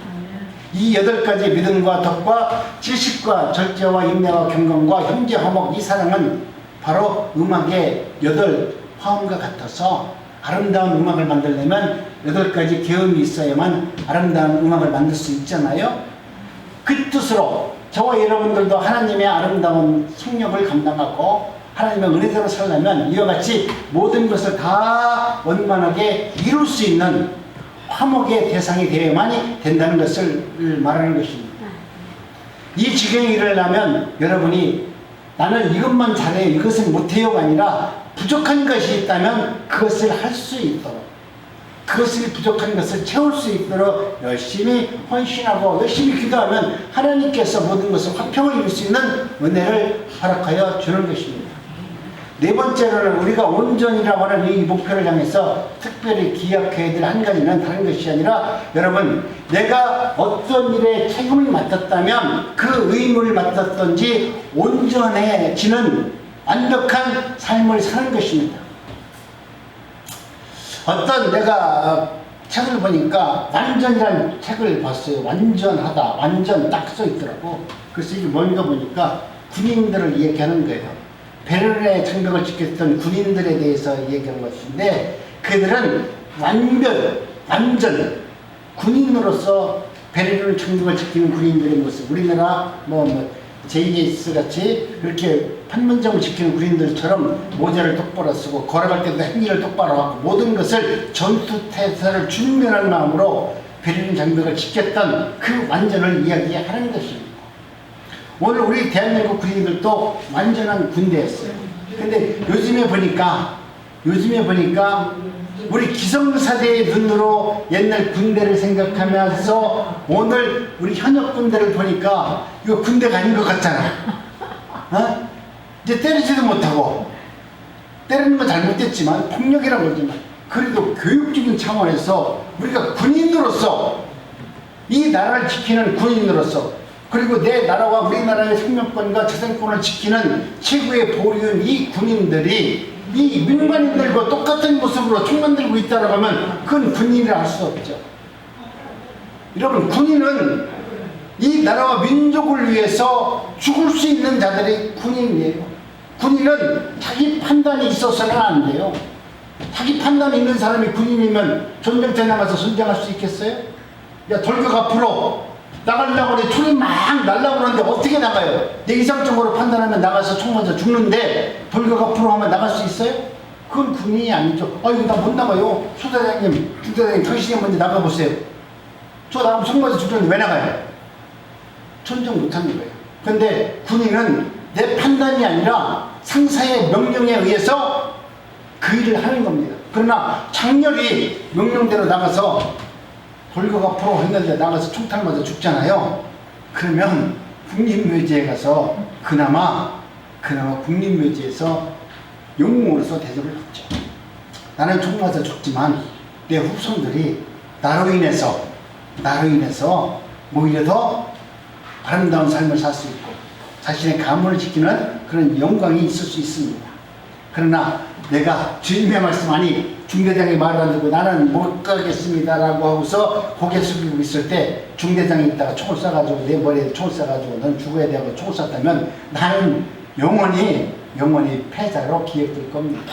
이 8가지 믿음과 덕과 지식과 절제와 인내와 경건과 형제 화목, 이 사랑은 바로 음악의 8 화음과 같아서 아름다운 음악을 만들려면 8가지 계음이 있어야만 아름다운 음악을 만들 수 있잖아요. 그 뜻으로 저와 여러분들도 하나님의 아름다운 성령을 감당하고 하나님의 은혜대로 살려면 이와 같이 모든 것을 다 원만하게 이룰 수 있는 화목의 대상이 되어야만이 된다는 것을 말하는 것입니다. 이 지경에 이르려면 여러분이 나는 이것만 잘해요, 이것은 못해요가 아니라 부족한 것이 있다면 그것을 할 수 있도록, 그것을 부족한 것을 채울 수 있도록 열심히 헌신하고 열심히 기도하면 하나님께서 모든 것을 화평을 이룰 수 있는 은혜를 허락하여 주는 것입니다. 네 번째로는 우리가 온전이라고 하는 이 목표를 향해서 특별히 기억해야 될 한 가지는 다른 것이 아니라 여러분, 내가 어떤 일에 책임을 맡았다면 그 의무를 맡았던지 온전해지는 완벽한 삶을 사는 것입니다. 어떤 내가 책을 보니까 완전이라는 책을 봤어요. 완전하다, 완전 딱 써 있더라고. 그래서 이게 뭔가 보니까 군인들을 얘기하는 거예요. 베를린의 장벽을 지켰던 군인들에 대해서 얘기한 것인데 그들은 완전 군인으로서 베를린 장벽을 지키는 군인들의 모습, 우리나라 JS 같이 그렇게 판문점을 지키는 군인들처럼 모자를 똑바로 쓰고 걸어갈 때도 행위를 똑바로 하고 모든 것을 전투태세를 준면한 마음으로 베를린 장벽을 지켰던 그 완전을 이야기하는 것입니다. 오늘 우리 대한민국 군인들도 완전한 군대였어요. 근데 요즘에 보니까 우리 기성사대의 눈으로 옛날 군대를 생각하면서 오늘 우리 현역 군대를 보니까 이거 군대가 아닌 것 같잖아. 어? 이제 때리지도 못하고, 때리는 건 잘못됐지만 폭력이라고 하지만 그래도 교육적인 차원에서 우리가 군인으로서, 이 나라를 지키는 군인으로서, 그리고 내 나라와 우리나라의 생명권과 재산권을 지키는 최고의 보리인 이 군인들이 이 민간인들과 똑같은 모습으로 총 만들고 있다고 하면 그건 군인이라 할 수 없죠. 여러분, 군인은 이 나라와 민족을 위해서 죽을 수 있는 자들이 군인이에요. 군인은 자기 판단이 있어서는 안 돼요. 자기 판단이 있는 사람이 군인이면 전쟁터에 나가서 전쟁할 수 있겠어요? 야, 돌격 앞으로 나가려고 내 총이 막 날라고 그러는데 어떻게 나가요? 내 이상적으로 판단하면 나가서 총 맞아 죽는데 돌격 앞으로 하면 나갈 수 있어요? 그건 군인이 아니죠. 아이고, 나 못 나가요. 소대장님, 중대장님, 당신이 먼저 나가보세요. 저 나가면 총 맞아 죽는데 왜 나가요? 전쟁 못하는 거예요. 근데 군인은 내 판단이 아니라 상사의 명령에 의해서 그 일을 하는 겁니다. 그러나 장렬히 명령대로 나가서 돌격 앞으로 했는데 나가서 총탄 맞아 죽잖아요. 그러면 국립묘지에 가서 그나마 국립묘지에서 영웅으로서 대접을 받죠. 나는 총 맞아 죽지만 내 후손들이 나로 인해서 오히려 더 아름다운 삶을 살 수 있고 자신의 가문을 지키는 그런 영광이 있을 수 있습니다. 그러나 내가 주님의 말씀, 아니 중대장이 말을 안 듣고 나는 못 가겠습니다라고 하고서 고개 숙이고 있을 때 중대장이 있다가 총을 쏴가지고 내 머리에 총을 쏴가지고 넌 죽어야 되고 총을 쐈다면 나는 영원히 패자로 기억될 겁니다.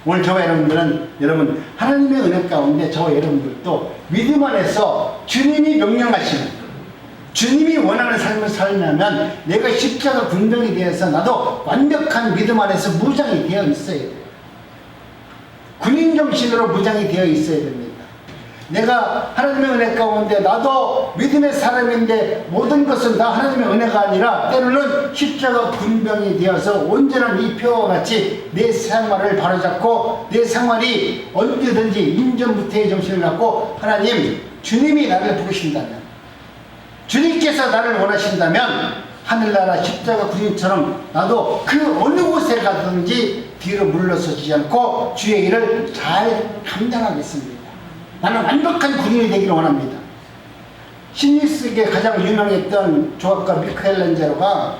오늘 저와 여러분 하나님의 은혜 가운데 저와 여러분들도 믿음 안에서 주님이 명령하시는, 주님이 원하는 삶을 살려면 내가 십자가 군병이 되어서 나도 완벽한 믿음 안에서 무장이 되어 있어야 돼요. 군인 정신으로 무장이 되어 있어야 됩니다. 내가 하나님의 은혜 가운데 나도 믿음의 사람인데 모든 것은 다 하나님의 은혜가 아니라 때로는 십자가 군병이 되어서 온전한 이 표와 같이 내 생활을 바로잡고 내 생활이 언제든지 임전무태의 정신을 갖고 하나님, 주님이 나를 부르신다면, 주님께서 나를 원하신다면 하늘나라 십자가 군인처럼 나도 그 어느 곳에 가든지 뒤로 물러서지 않고 주의 일을 잘 감당하겠습니다. 나는 완벽한 군인이 되기를 원합니다. 신일스에게 가장 유명했던 조각가 미켈란젤로가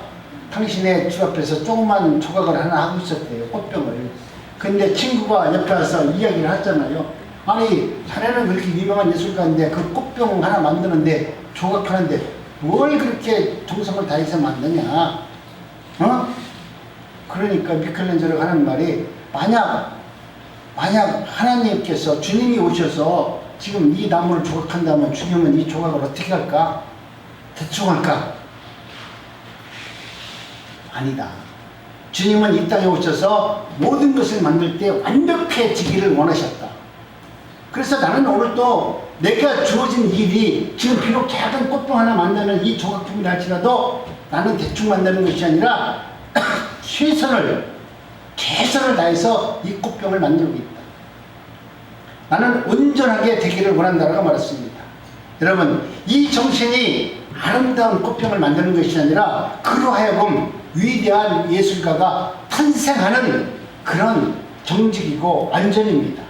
당신의 집 앞에서 조그만 조각을 하나 하고 있었대요. 꽃병을. 근데 친구가 옆에 와서 이야기를 하잖아요. 아니 자네는 그렇게 유명한 예술가인데 그 꽃병 하나 만드는데 조각하는데 뭘 그렇게 정성을 다해서 만드냐? 그러니까 미켈란젤로가 하는 말이, 만약 하나님께서, 주님이 오셔서 지금 이 나무를 조각한다면 주님은 이 조각을 어떻게 할까? 대충 할까? 아니다. 주님은 이 땅에 오셔서 모든 것을 만들 때 완벽해지기를 원하셨다. 그래서 나는 오늘 또 내가 주어진 일이 지금 비록 작은 꽃병 하나 만드는 이 조각품이라 할지라도 나는 대충 만드는 것이 아니라 최선을 다해서 이 꽃병을 만들고 있다. 나는 온전하게 되기를 원한다라고 말했습니다. 여러분, 이 정신이 아름다운 꽃병을 만드는 것이 아니라 그로 하여금 위대한 예술가가 탄생하는 그런 정직이고 완전입니다.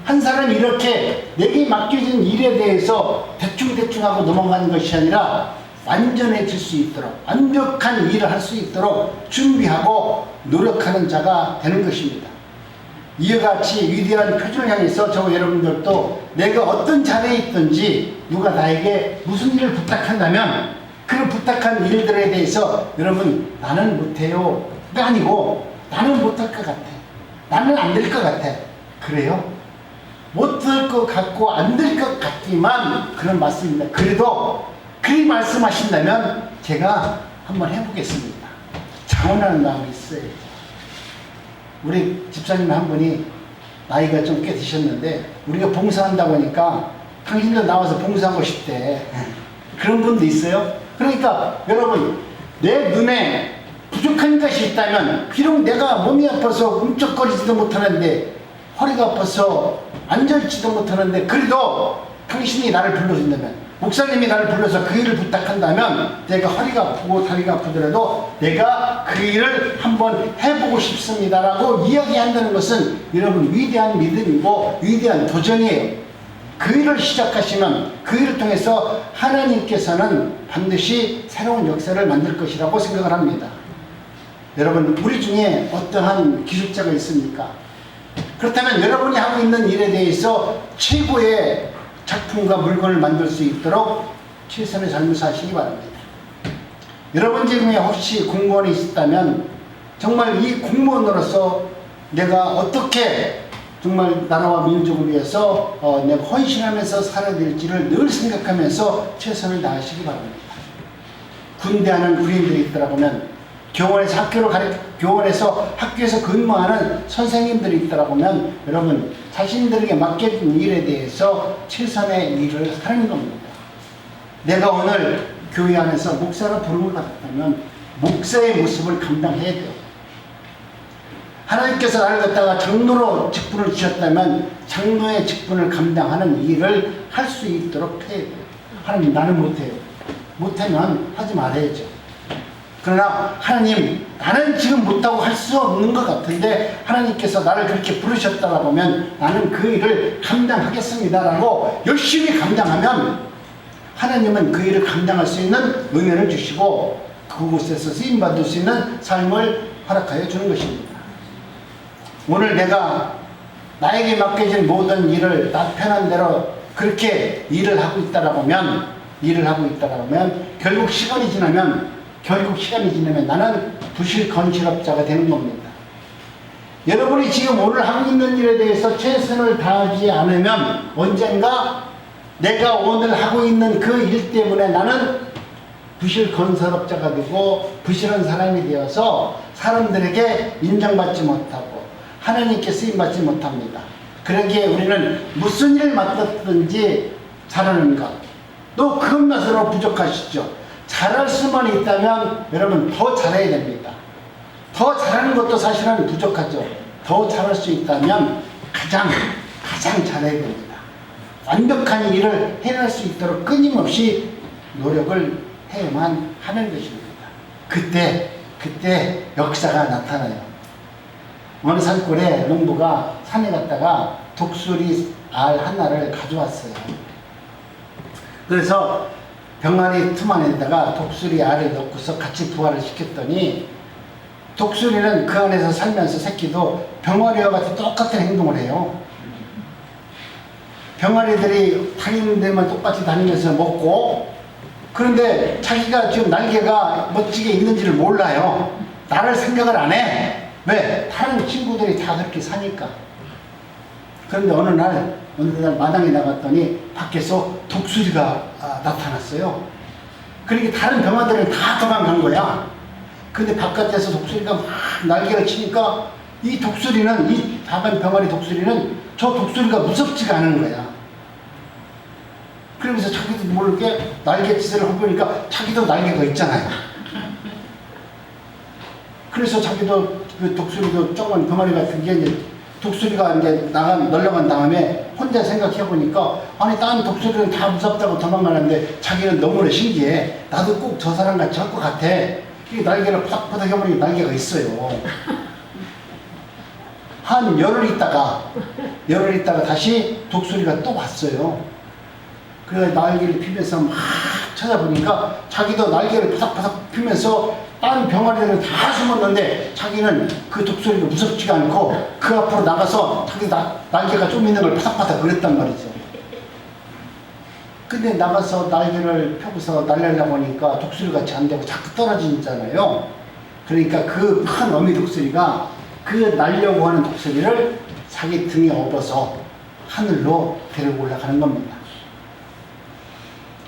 한 사람이 이렇게 내게 맡겨진 일에 대해서 대충 하고 넘어가는 것이 아니라 완전해질 수 있도록, 완벽한 일을 할 수 있도록 준비하고 노력하는 자가 되는 것입니다. 이와 같이 위대한 표준을 향해서 저와 여러분들도 내가 어떤 자리에 있든지 누가 나에게 무슨 일을 부탁한다면 그 부탁한 일들에 대해서 여러분, 나는 못해요가 아니고 나는 못할 것 같아, 나는 안 될 것 같아, 그래요? 못할 것 같고 안 될 것 같지만 그런 말씀입니다. 그래도 그리 말씀하신다면 제가 한번 해보겠습니다. 자원하는 마음이 있어요. 우리 집사님 한 분이 나이가 좀 꽤 드셨는데 우리가 봉사한다고 하니까 당신도 나와서 봉사하고 싶대. 그런 분도 있어요. 그러니까 여러분, 내 눈에 부족한 것이 있다면, 비록 내가 몸이 아파서 움쩍거리지도 못하는데, 허리가 아파서 앉아있지도 못하는데, 그래도 당신이 나를 불러준다면, 목사님이 나를 불러서 그 일을 부탁한다면, 내가 허리가 아프고 다리가 아프더라도 내가 그 일을 한번 해보고 싶습니다라고 이야기한다는 것은 여러분, 위대한 믿음이고 위대한 도전이에요. 그 일을 시작하시면 그 일을 통해서 하나님께서는 반드시 새로운 역사를 만들 것이라고 생각을 합니다. 여러분, 우리 중에 어떠한 기술자가 있습니까? 그렇다면 여러분이 하고 있는 일에 대해서 최고의 작품과 물건을 만들 수 있도록 최선의 삶을 사시기 바랍니다. 여러분 중에 혹시 공무원이 있었다면 정말 이 공무원으로서 내가 어떻게 정말 나라와 민족을 위해서 내가 헌신하면서 살아야 될지를 늘 생각하면서 최선을 다하시기 바랍니다. 군대하는 군인들이 있더라고면, 교원에서 학교에서 근무하는 선생님들이 있더라고면, 여러분, 자신들에게 맡겨진 일에 대해서 최선의 일을 하는 겁니다. 내가 오늘 교회 안에서 목사로 부름을 받았다면 목사의 모습을 감당해야 돼요. 하나님께서 나를 갖다가 장로로 직분을 주셨다면 장로의 직분을 감당하는 일을 할 수 있도록 해야 돼요. 하나님, 나는 못해요. 못하면 하지 말아야죠. 그러나 하나님, 나는 지금 못하고 할 수 없는 것 같은데 하나님께서 나를 그렇게 부르셨다가 보면 나는 그 일을 감당하겠습니다 라고 열심히 감당하면 하나님은 그 일을 감당할 수 있는 은혜를 주시고 그곳에서 쓰임받을 수 있는 삶을 허락하여 주는 것입니다. 오늘 내가 나에게 맡겨진 모든 일을 나 편한 대로 그렇게 일을 하고 있다라 보면 결국 시간이 지나면 나는 부실건실업자가 되는 겁니다. 여러분이 지금 오늘 하고 있는 일에 대해서 최선을 다하지 않으면 언젠가 내가 오늘 하고 있는 그 일 때문에 나는 부실건설업자가 되고 부실한 사람이 되어서 사람들에게 인정받지 못하고 하나님께 쓰임받지 못합니다. 그러기에 우리는 무슨 일을 맡았든지 잘하는 것, 또 그것만으로 부족하시죠. 잘할 수만 있다면 여러분 더 잘해야 됩니다. 더 잘하는 것도 사실은 부족하죠. 더 잘할 수 있다면 가장 잘해야 됩니다. 완벽한 일을 해낼 수 있도록 끊임없이 노력을 해야만 하는 것입니다. 그때 역사가 나타나요. 어느 산골에 농부가 산에 갔다가 독수리 알 하나를 가져왔어요. 그래서 병아리 틈 안에다가 독수리 알을 넣고서 같이 부화를 시켰더니 독수리는 그 안에서 살면서 새끼도 병아리와 같이 똑같은 행동을 해요. 병아리들이 다니는 데만 똑같이 다니면서 먹고, 그런데 자기가 지금 날개가 멋지게 있는지를 몰라요. 나를 생각을 안 해. 왜? 다른 친구들이 다 그렇게 사니까. 그런데 어느 날 마당에 나갔더니 밖에서 독수리가 나타났어요. 그러니까 다른 병아들은 다 도망간 거야. 근데 바깥에서 독수리가 막 날개를 치니까 이 작은 병아리 독수리는 저 독수리가 무섭지가 않은 거야. 그러면서 자기도 모르게 날갯짓을 하고 보니까 자기도 날개가 있잖아요. 그래서 자기도 그 독수리도 조그만 병아리 같은 게 이제 독수리가 이제 널려간 다음에 혼자 생각해 보니까 아니 다른 독수리는 다 무섭다고 도망가는데 자기는 너무나 신기해. 나도 꼭 저 사람 같이 할 것 같아. 이 날개를 푸닥푸닥 해보니까 날개가 있어요. 한 열흘 있다가 다시 독수리가 또 왔어요. 그래서 날개를 피면서 막 찾아보니까 자기도 날개를 푸닥푸닥 피면서 다른 병아리들은 다 숨었는데 자기는 그 독수리가 무섭지가 않고 그 앞으로 나가서 자기 날개가 좀 있는 걸 파닥파닥 그랬단 말이죠. 근데 나가서 날개를 펴고서 날려다 보니까 독수리같이 안 되고 자꾸 떨어지잖아요. 그러니까 그 큰 어미 독수리가 그 날려고 하는 독수리를 자기 등에 업어서 하늘로 데리고 올라가는 겁니다.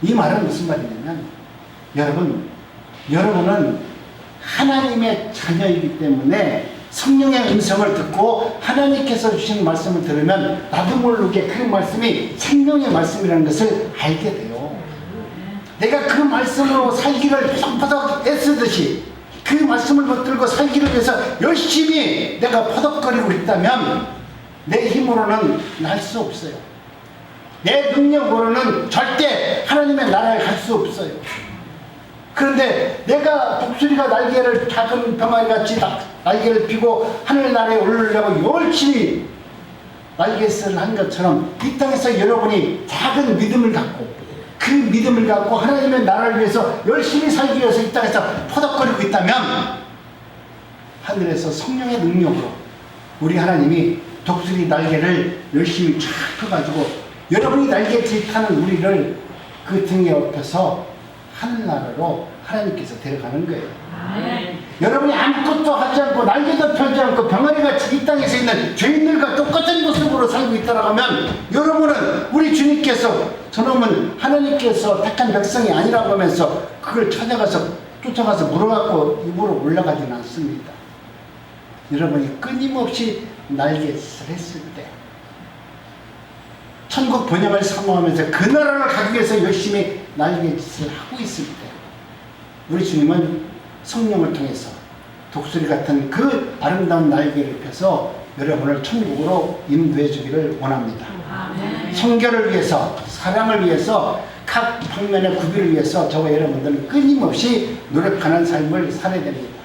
이 말은 무슨 말이냐면 여러분은 하나님의 자녀이기 때문에 성령의 음성을 듣고 하나님께서 주신 말씀을 들으면 나도 모르게 그 말씀이 생명의 말씀이라는 것을 알게 돼요. 내가 그 말씀으로 살기를 퍼덕퍼덕 애쓰듯이 그 말씀을 붙들고 살기를 위해서 열심히 내가 퍼덕거리고 있다면 내 힘으로는 날 수 없어요. 내 능력으로는 절대 하나님의 나라에 갈 수 없어요. 그런데 내가 독수리가 날개를 작은 병아리같이 날개를 피고 하늘나라에 오르려고 열심히 날갯짓을 한 것처럼 이 땅에서 여러분이 작은 믿음을 갖고 그 믿음을 갖고 하나님의 나라를 위해서 열심히 살기 위해서 이 땅에서 퍼덕거리고 있다면 하늘에서 성령의 능력으로 우리 하나님이 독수리 날개를 열심히 쫙 펴가지고 여러분이 날갯짓하는 우리를 그 등에 업혀서 하늘나라로 하나님께서 데려가는 거예요. 여러분이 아무것도 하지 않고 날개도 펴지 않고 병아리같이 이 땅에서 있는 죄인들과 똑같은 모습으로 살고 있다고 하면 여러분은 우리 주님께서 저놈은 하나님께서 택한 백성이 아니라고 하면서 그걸 쫓아가서 물어갖고 입으로 올라가지는 않습니다. 여러분이 끊임없이 날갯짓을 했을 때 천국 번영을 사모하면서 그 나라를 가기 위해서 열심히 날갯짓을 하고 있을 때 우리 주님은 성령을 통해서 독수리 같은 그 아름다운 날개를 펴서 여러분을 천국으로 인도해 주기를 원합니다. 성결을 위해서, 사랑을 위해서, 각 방면의 구비를 위해서 저와 여러분들은 끊임없이 노력하는 삶을 살아야 됩니다.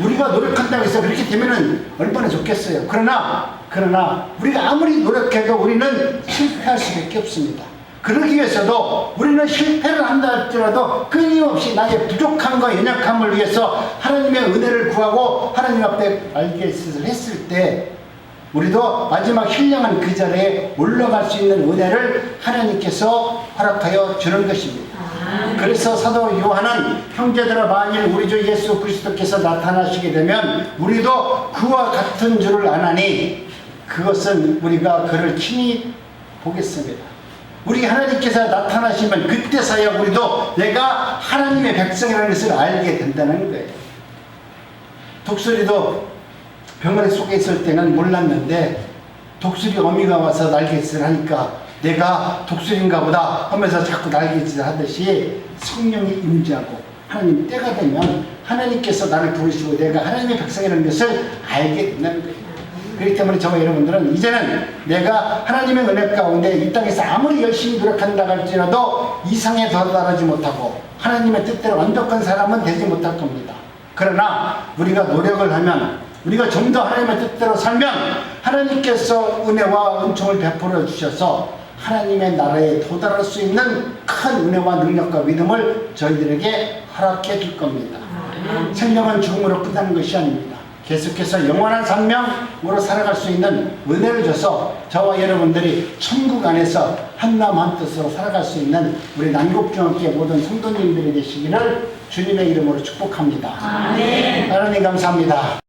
우리가 노력한다고 해서 그렇게 되면은 얼마나 좋겠어요. 그러나 우리가 아무리 노력해도 우리는 실패할 수밖에 없습니다. 그러기 위해서도 우리는 실패를 한다 할지라도 끊임없이 나의 부족함과 연약함을 위해서 하나님의 은혜를 구하고 하나님 앞에 말겟을 했을 때 우리도 마지막 신령한 그 자리에 올라갈 수 있는 은혜를 하나님께서 허락하여 주는 것입니다. 그래서 사도 요한은 형제들아 만일 우리 주 예수 그리스도께서 나타나시게 되면 우리도 그와 같은 줄을 아나니 그것은 우리가 그를 친히 보겠습니다. 우리 하나님께서 나타나시면 그때서야 우리도 내가 하나님의 백성이라는 것을 알게 된다는 거예요. 독수리도 병아리 속에 있을 때는 몰랐는데 독수리 어미가 와서 날갯짓을 하니까 내가 독수리인가 보다 하면서 자꾸 날갯짓을 하듯이 성령이 임재하고 하나님 때가 되면 하나님께서 나를 부르시고 내가 하나님의 백성이라는 것을 알게 된다는 거예요. 그렇기 때문에 저와 여러분들은 이제는 내가 하나님의 은혜 가운데 이 땅에서 아무리 열심히 노력한다 할지라도 이상에 도달하지 못하고 하나님의 뜻대로 완벽한 사람은 되지 못할 겁니다. 그러나 우리가 노력을 하면 우리가 좀 더 하나님의 뜻대로 살면 하나님께서 은혜와 은총을 베풀어 주셔서 하나님의 나라에 도달할 수 있는 큰 은혜와 능력과 믿음을 저희들에게 허락해 줄 겁니다. 생명은 죽음으로 끝나는 것이 아닙니다. 계속해서 영원한 생명으로 살아갈 수 있는 은혜를 줘서 저와 여러분들이 천국 안에서 한마음 한뜻으로 살아갈 수 있는 우리 난곡중학교 모든 성도님들이 되시기를 주님의 이름으로 축복합니다. 하나님 감사합니다.